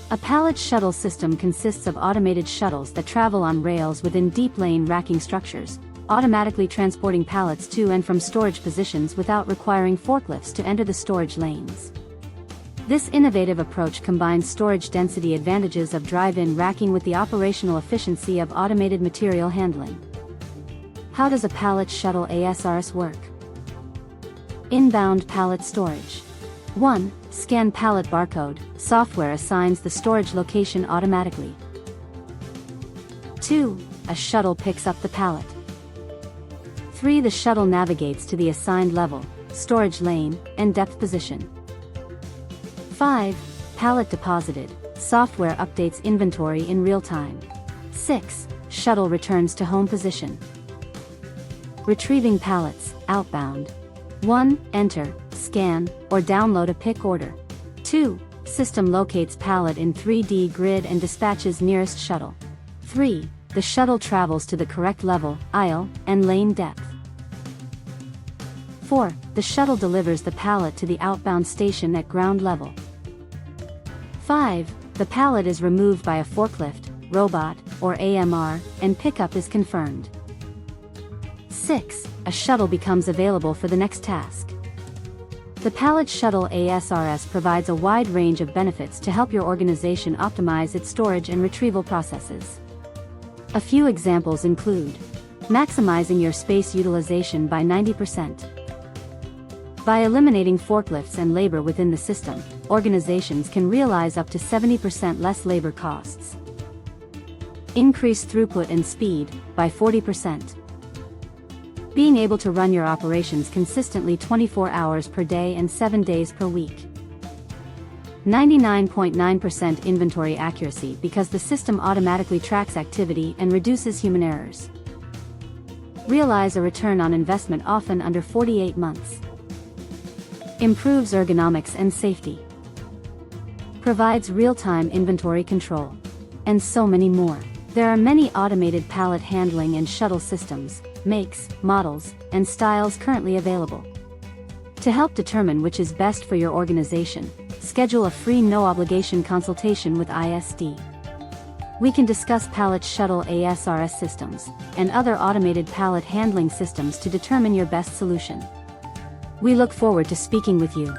A pallet shuttle system consists of automated shuttles that travel on rails within deep lane racking structures, automatically transporting pallets to and from storage positions without requiring forklifts to enter the storage lanes. This innovative approach combines storage density advantages of drive-in racking with the operational efficiency of automated material handling. How does a Pallet Shuttle ASRS work? Inbound pallet storage. 1. Scan pallet barcode. Software assigns the storage location automatically. 2. A shuttle picks up the pallet. 3. The shuttle navigates to the assigned level, storage lane, and depth position. 5. Pallet deposited. Software updates inventory in real time. 6. Shuttle returns to home position. Retrieving pallets, outbound. 1. Enter, scan, or download a pick order. 2. System locates pallet in 3D grid and dispatches nearest shuttle. 3. The shuttle travels to the correct level, aisle, and lane depth. 4. The shuttle delivers the pallet to the outbound station at ground level. 5. The pallet is removed by a forklift, robot, or AMR, and pickup is confirmed. 6. A shuttle becomes available for the next task. The Pallet Shuttle ASRS provides a wide range of benefits to help your organization optimize its storage and retrieval processes. A few examples include maximizing your space utilization by 90%. By eliminating forklifts and labor within the system, organizations can realize up to 70% less labor costs. Increase throughput and speed by 40%. Being able to run your operations consistently 24 hours per day and 7 days per week. 99.9% inventory accuracy because the system automatically tracks activity and reduces human errors. Realize a return on investment often under 48 months. Improves ergonomics and safety. Provides real-time inventory control. And so many more. There are many automated pallet handling and shuttle systems, makes, models, and styles currently available. To help determine which is best for your organization, schedule a free no-obligation consultation with ISD. We can discuss Pallet Shuttle ASRS systems and other automated pallet handling systems to determine your best solution. We look forward to speaking with you.